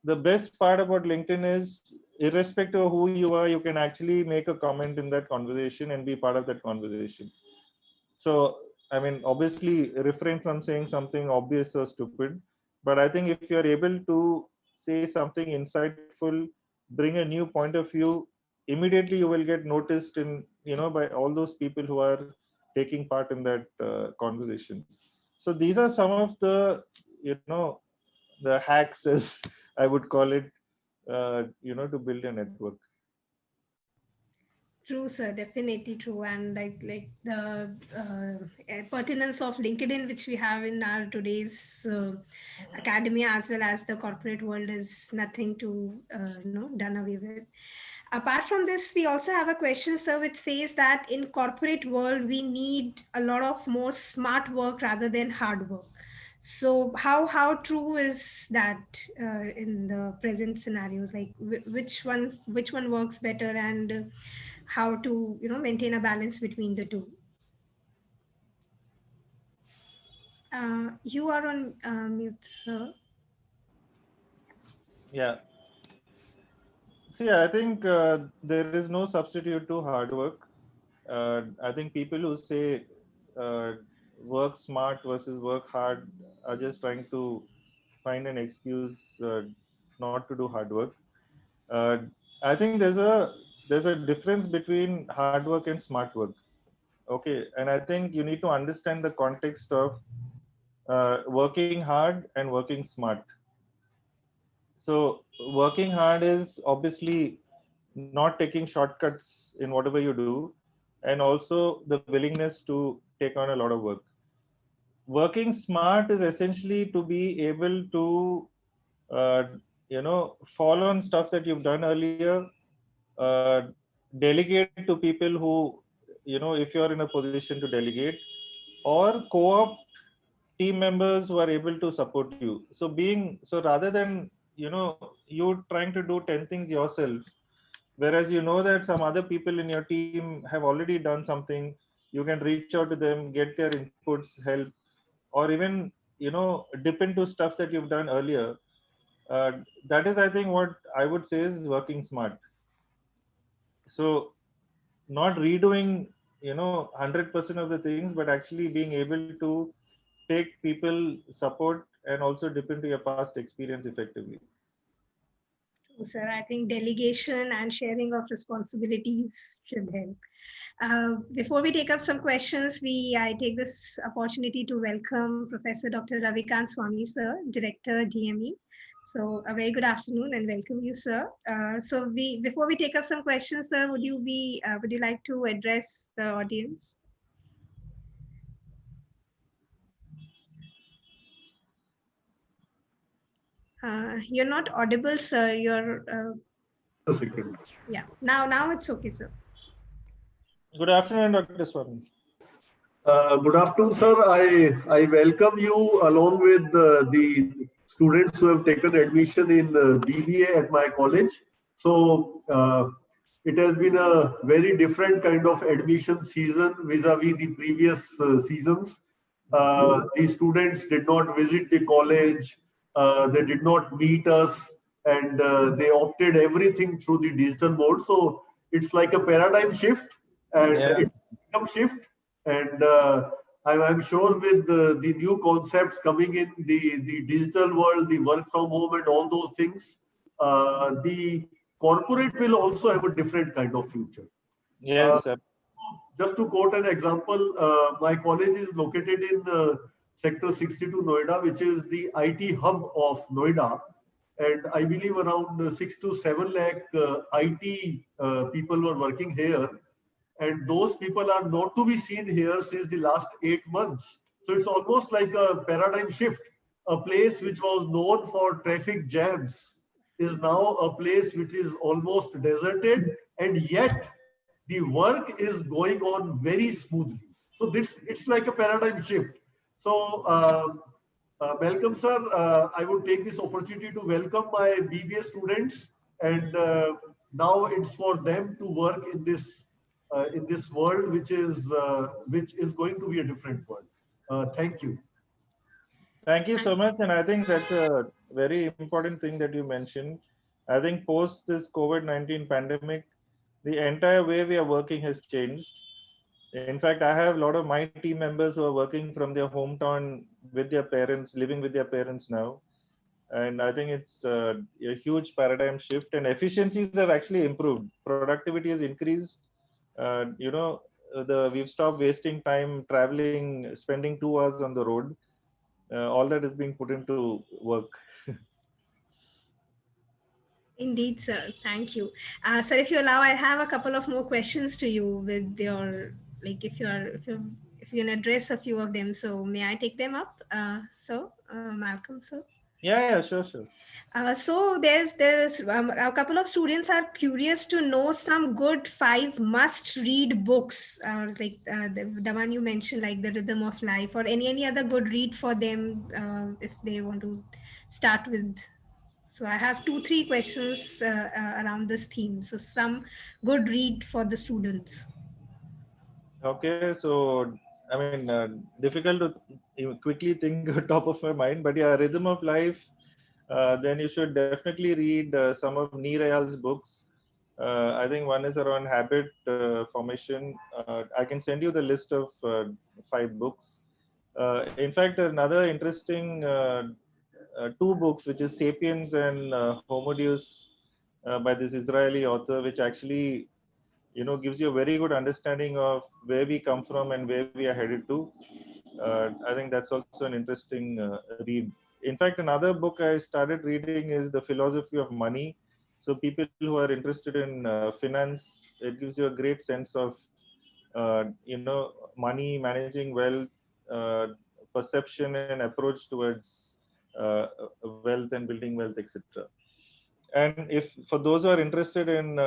[SPEAKER 2] the best part about LinkedIn is, irrespective of who you are, you can actually make a comment in that conversation and be part of that conversation. So, I mean, obviously, refrain from saying something obvious or stupid. But I think if you're able to say something insightful, bring a new point of view, immediately you will get noticed in, by all those people who are taking part in that conversation. So these are some of the, the hacks, as I would call it, to build a network.
[SPEAKER 1] True, sir. Definitely true. And like the pertinence of LinkedIn, which we have in our today's academia as well as the corporate world, is nothing to done away with. Apart from this, we also have a question, sir, which says that in corporate world we need a lot of more smart work rather than hard work. So how true is that in the present scenarios? Like which one works better, and how to maintain a balance between the two? You are on mute, sir.
[SPEAKER 2] Yeah. See, I think there is no substitute to hard work. I think people who say uh, work smart versus work hard are just trying to find an excuse not to do hard work. Uh, I think there's a difference between hard work and smart work. Okay, and I think you need to understand the context of working hard and working smart. So working hard is obviously not taking shortcuts in whatever you do, and also the willingness to take on a lot of work. Working smart is essentially to be able to uh, fall on stuff that you've done earlier, uh, delegate to people who, if you're in a position to delegate, or co-opt team members who are able to support you. So rather than you're trying to do 10 things yourself, whereas you know that some other people in your team have already done something. You can reach out to them, get their inputs, help, or even dip into stuff that you've done earlier. uh, that is, I think, what I would say is working smart. So not redoing 100% of the things, but actually being able to take people support and also dip into your past experience effectively.
[SPEAKER 1] Sir, I think delegation and sharing of responsibilities should help. Before we take up some questions, I take this opportunity to welcome Professor Dr. Ravikant Swami, sir, Director, DME. So a very good afternoon and welcome you, sir. Before we take up some questions, sir, would you like to address the audience? You're not audible, sir.
[SPEAKER 4] A second.
[SPEAKER 1] Yeah. Now it's okay, sir.
[SPEAKER 2] Good afternoon, Dr. Swami.
[SPEAKER 4] Good afternoon, sir. I welcome you along with the students who have taken admission in BBA at my college. So it has been a very different kind of admission season vis-a-vis the previous seasons. The students did not visit the college. They did not meet us, and they opted everything through the digital mode. So it's like a paradigm shift, and
[SPEAKER 2] Yeah.
[SPEAKER 4] it's a shift. And I'm sure with the new concepts coming in, the digital world, the work from home and all those things, the corporate will also have a different kind of future.
[SPEAKER 2] Yes.
[SPEAKER 4] Just to quote an example, my college is located in Sector 62 Noida, which is the IT hub of Noida. And I believe around 6 to 7 lakh IT people were working here, and those people are not to be seen here since the last 8 months. So it's almost like a paradigm shift. A place which was known for traffic jams is now a place which is almost deserted, and yet the work is going on very smoothly. So this it's like a paradigm shift. So welcome, sir. I would take this opportunity to welcome my BBA students, and now it's for them to work in this world, which is going to be a different world. Thank you.
[SPEAKER 2] Thank you so much. And I think that's a very important thing that you mentioned. I think post this COVID-19 pandemic, the entire way we are working has changed. In fact, I have a lot of my team members who are working from their hometown with their parents, living with their parents now. And I think it's a huge paradigm shift, and efficiencies have actually improved. Productivity has increased. We've stopped wasting time traveling, spending 2 hours on the road. All that is being put into work.
[SPEAKER 1] Indeed, sir. Thank you. Sir, if you allow, I have a couple of more questions to you with your, like, if you can address a few of them. So may I take them up? Malcolm, sir.
[SPEAKER 2] Yeah, sure.
[SPEAKER 1] So there's a couple of students are curious to know some good 5 must-read books, the one you mentioned, like The Rhythm of Life, or any other good read for them if they want to start with. So I have 3 questions around this theme. So some good read for the students.
[SPEAKER 2] Okay, so I mean, difficult to quickly think top of my mind, but yeah, Rhythm of Life. Then you should definitely read some of Neer Eyal's books. I think one is around habit formation. I can send you the list of 5 books. In fact, another interesting 2 books, which is Sapiens and Homo Deus by this Israeli author, which actually gives you a very good understanding of where we come from and where we are headed to. I think that's also an interesting read. In fact, another book I started reading is The Philosophy of Money. So people who are interested in finance, it gives you a great sense of money, managing wealth, uh, perception and approach towards wealth and building wealth, etc. And if for those who are interested in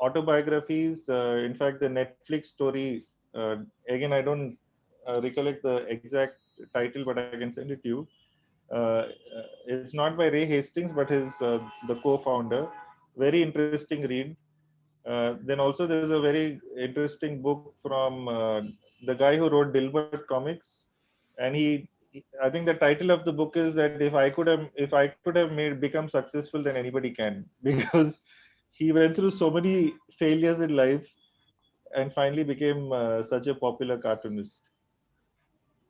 [SPEAKER 2] autobiographies, in fact, the Netflix story, again, I don't recollect the exact title, but I can send it to you. It's not by Ray Hastings, but his the co-founder. Very interesting read. Then also there's a very interesting book from the guy who wrote Dilbert Comics, and I think the title of the book is that if I could have made become successful, then anybody can, because he went through so many failures in life and finally became such a popular cartoonist.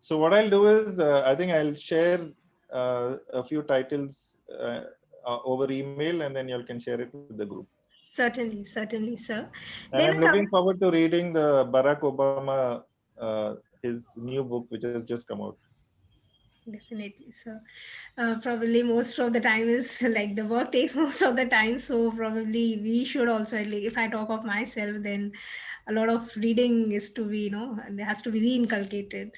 [SPEAKER 2] So what I'll do is I think I'll share a few titles over email, and then you all can share it with the group.
[SPEAKER 1] Certainly, sir.
[SPEAKER 2] And
[SPEAKER 1] Then
[SPEAKER 2] I'm looking forward to reading the Barack Obama, his new book, which has just come out.
[SPEAKER 1] definitely, sir. Probably most of the time is like the work takes most of the time. So probably we should also, like, if I talk of myself, then a lot of reading is to be, and it has to be reinculcated.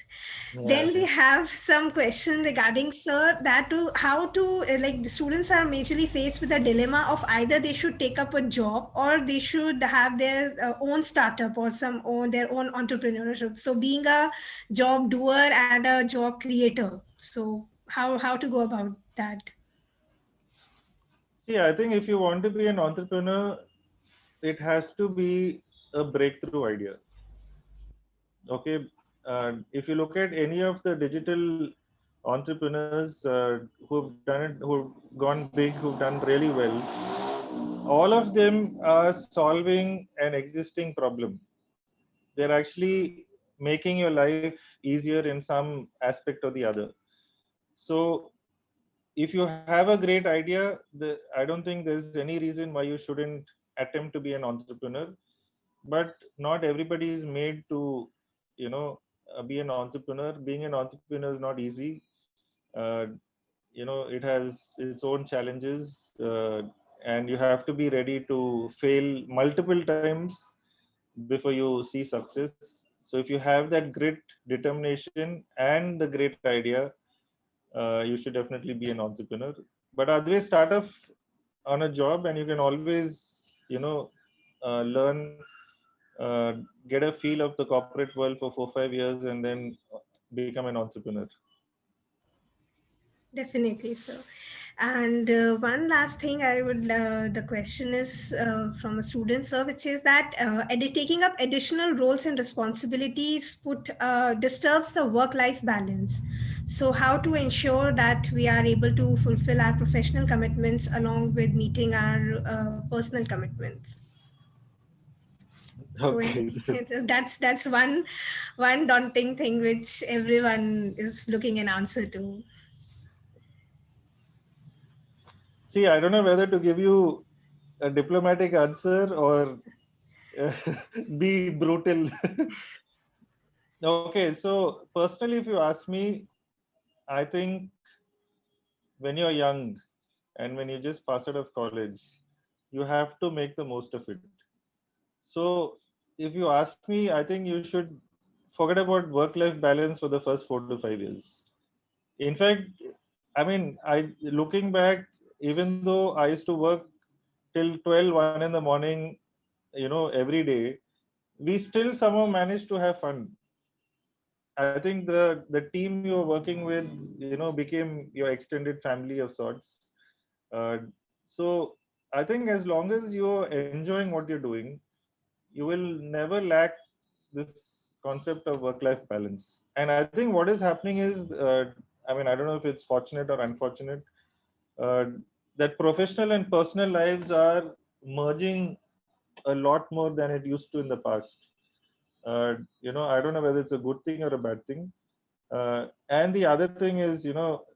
[SPEAKER 1] Then we have some question regarding, sir, that to how to like the students are majorly faced with a dilemma of either they should take up a job or they should have their own startup or their own entrepreneurship. So being a job doer and a job creator. So how to go about that?
[SPEAKER 2] See, I think if you want to be an entrepreneur, it has to be a breakthrough idea. Okay, if you look at any of the digital entrepreneurs who've done it, who've gone big, who've done really well, all of them are solving an existing problem. They're actually making your life easier in some aspect or the other. So if you have a great idea, I don't think there's any reason why you shouldn't attempt to be an entrepreneur. But not everybody is made to, be an entrepreneur. Being an entrepreneur is not easy. Uh, it has its own challenges, and you have to be ready to fail multiple times before you see success. So if you have that grit, determination, and the great idea, you should definitely be an entrepreneur. But otherwise, start off on a job, and you can always, learn, get a feel of the corporate world for 4 5 years, and then become an entrepreneur.
[SPEAKER 1] Definitely, sir. And one last thing the question is from a student, sir, which is that taking up additional roles and responsibilities disturbs the work-life balance. So how to ensure that we are able to fulfill our professional commitments along with meeting our personal commitments? So
[SPEAKER 2] Okay.
[SPEAKER 1] that's one daunting thing which everyone is looking an answer to.
[SPEAKER 2] See, I don't know whether to give you a diplomatic answer or uh, be brutal. Okay, so personally, if you ask me, I think when you're young and when you just pass out of college, you have to make the most of it. So if you ask me, I think you should forget about work-life balance for the first 4 to 5 years. In fact, I mean, looking back, even though I used to work till 12, 1 in the morning, every day, we still somehow managed to have fun. I think the team you were working with, became your extended family of sorts. Uh, so I think as long as you're enjoying what you're doing, you will never lack this concept of work-life balance. And I think what is happening is, I mean, I don't know if it's fortunate or unfortunate, uh, that professional and personal lives are merging a lot more than it used to in the past. I don't know whether it's a good thing or a bad thing. And the other thing is,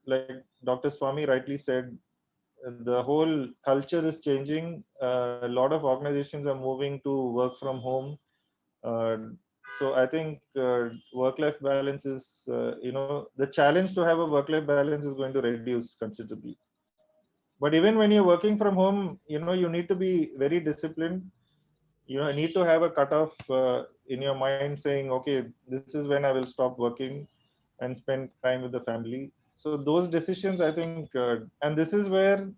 [SPEAKER 2] like Dr. Swami rightly said, the whole culture is changing. A lot of organizations are moving to work from home. Uh, so I think work-life balance is, the challenge to have a work-life balance is going to reduce considerably. But even when you're working from home, you need to be very disciplined. You need to have a cutoff in your mind saying, okay, this is when I will stop working and spend time with the family. So those decisions, I think, and this is where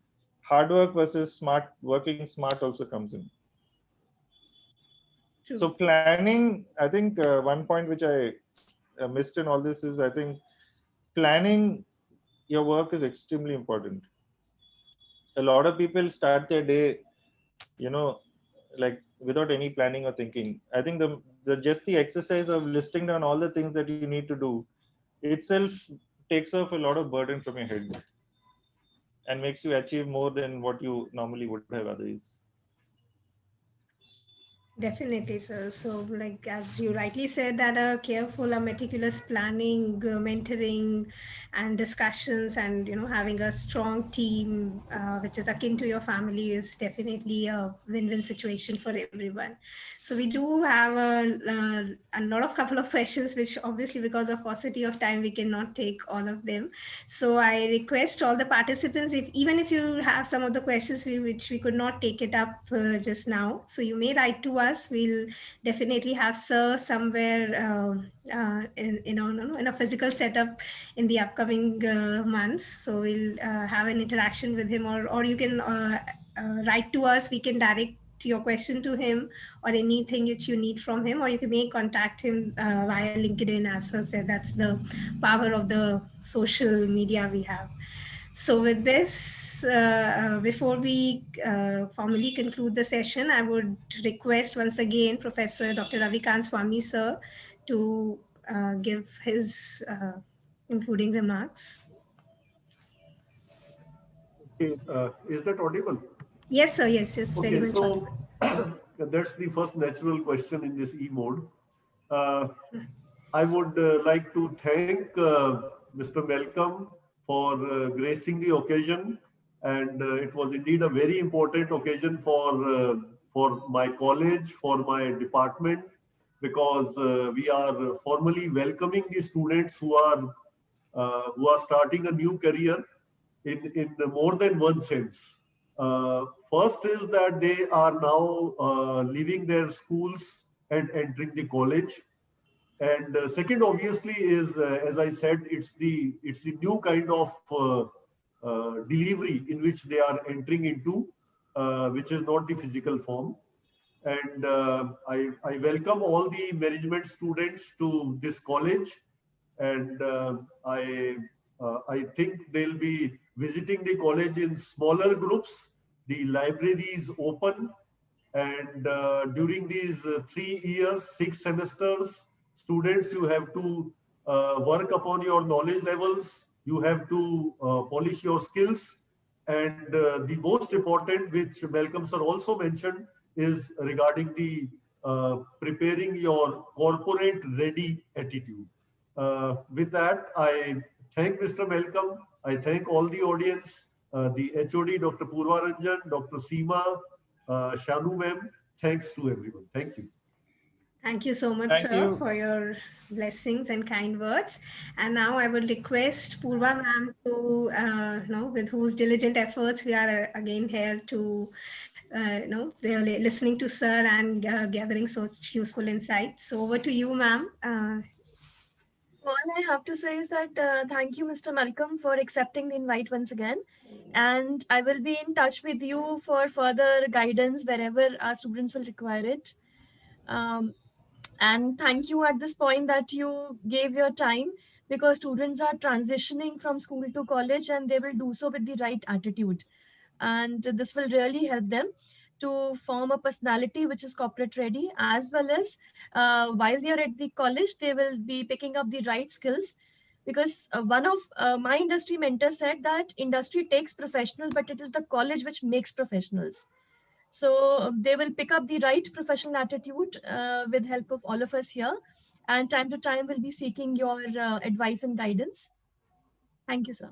[SPEAKER 2] hard work versus working smart also comes in. So
[SPEAKER 1] True.
[SPEAKER 2] planning, I think one point which I missed in all this is, I think planning your work is extremely important. A lot of people start their day, you know, like without any planning or thinking. I think the just the exercise of listing down all the things that you need to do itself takes off a lot of burden from your head and makes you achieve more than what you normally would have otherwise.
[SPEAKER 1] Definitely, sir. So, like as you rightly said, that a careful, a meticulous planning, mentoring, and discussions, and having a strong team, which is akin to your family, is definitely a win-win situation for everyone. So, we do have a lot of couple of questions, which obviously, because of paucity of time, we cannot take all of them. So, I request all the participants, if even if you have some of the questions which we could not take it up just now, so you may write to us. We'll definitely have Sir somewhere in a physical setup in the upcoming months. So we'll have an interaction with him, or you can write to us. We can direct your question to him, or anything which you need from him, or you can may contact him via LinkedIn. As Sir said, that's the power of the social media we have. So with this, before we formally conclude the session, I would request once again Professor Dr. Ravikant Swami, sir, to give his concluding remarks.
[SPEAKER 4] Okay, is that audible?
[SPEAKER 1] Yes, sir. Yes, yes. Very
[SPEAKER 4] Okay,
[SPEAKER 1] much
[SPEAKER 4] so
[SPEAKER 1] audible.
[SPEAKER 4] that's the first natural question in this e-mode. I would like to thank Mr. Malcolm for gracing the occasion, and it was indeed a very important occasion for my college, for my department, because we are formally welcoming the students who are starting a new career in more than one sense. First is that they are now leaving their schools and entering the college, and second obviously is as I said, it's the new kind of delivery in which they are entering into, which is not the physical form. And I welcome all the management students to this college, and I think they'll be visiting the college in smaller groups. The library is open, and during these 3 years, 6 semesters, students, you have to work upon your knowledge levels. You have to polish your skills. And the most important, which Malcolm sir also mentioned, is regarding the preparing your corporate ready attitude. With that, I thank Mr. Malcolm. I thank all the audience, the HOD, Dr. Purva Ranjan, Dr. Seema, Shanu ma'am. Thanks to everyone. Thank you.
[SPEAKER 1] Thank you so much,
[SPEAKER 2] Thank
[SPEAKER 1] sir,
[SPEAKER 2] you.
[SPEAKER 1] for your blessings and kind words. And now I will request Purva ma'am to, with whose diligent efforts we are again here to, they are listening to sir and gathering such useful insights. So over to you, ma'am.
[SPEAKER 3] All I have to say is that thank you, Mr. Malcolm, for accepting the invite once again. And I will be in touch with you for further guidance wherever our students will require it. And thank you at this point that you gave your time, because students are transitioning from school to college and they will do so with the right attitude. And this will really help them to form a personality which is corporate ready, as well as while they are at the college, they will be picking up the right skills. Because one of my industry mentors said that industry takes professional, but it is the college which makes professionals. So they will pick up the right professional attitude with help of all of us here. And time to time, we'll be seeking your advice and guidance. Thank you, sir.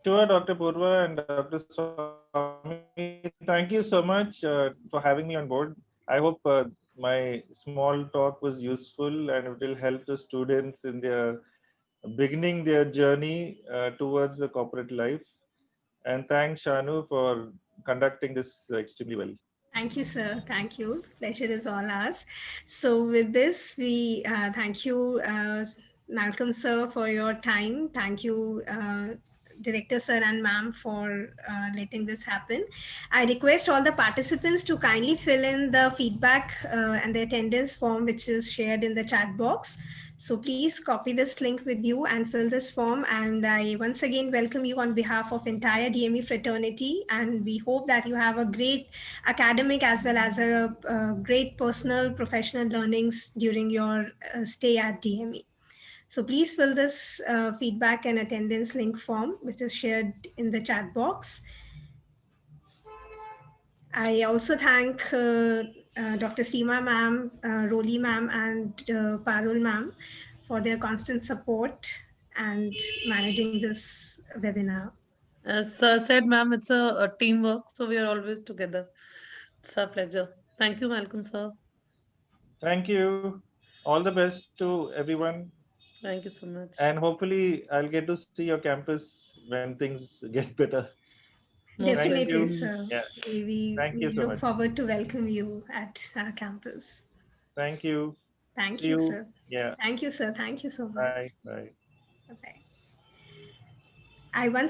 [SPEAKER 2] Sure, Dr. Purva and Dr. Swami, thank you so much for having me on board. I hope my small talk was useful and it will help the students in their beginning their journey towards the corporate life. And thanks, Shanu, for conducting this extremely well.
[SPEAKER 1] Thank you, sir. Thank you. Pleasure is all ours. So with this, we thank you, Malcolm, sir, for your time. Thank you, Director Sir and Ma'am for letting this happen. I request all the participants to kindly fill in the feedback and the attendance form, which is shared in the chat box. So please copy this link with you and fill this form. And I once again welcome you on behalf of entire DME fraternity. And we hope that you have a great academic as well as a great personal professional learnings during your stay at DME. So please fill this feedback and attendance link form, which is shared in the chat box. I also thank Dr. Seema ma'am, Roli ma'am, and Parul ma'am for their constant support and managing this webinar.
[SPEAKER 5] As sir said, ma'am, it's a teamwork, so we are always together. It's a pleasure. Thank you, Malcolm, sir.
[SPEAKER 2] Thank you. All the best to everyone.
[SPEAKER 5] Thank you so much.
[SPEAKER 2] And hopefully, I'll get to see your campus when things get better.
[SPEAKER 5] Most
[SPEAKER 2] Thank
[SPEAKER 1] Definitely,
[SPEAKER 2] you.
[SPEAKER 1] sir.
[SPEAKER 2] Yeah.
[SPEAKER 1] We
[SPEAKER 2] Thank you so
[SPEAKER 1] look
[SPEAKER 2] much.
[SPEAKER 1] forward to welcome you at our campus.
[SPEAKER 2] Thank you.
[SPEAKER 1] Thank
[SPEAKER 2] See
[SPEAKER 1] you,
[SPEAKER 2] you.
[SPEAKER 1] sir.
[SPEAKER 2] Yeah.
[SPEAKER 1] Thank you, sir. Thank you so much.
[SPEAKER 2] Bye. Bye.
[SPEAKER 1] Bye-bye. I once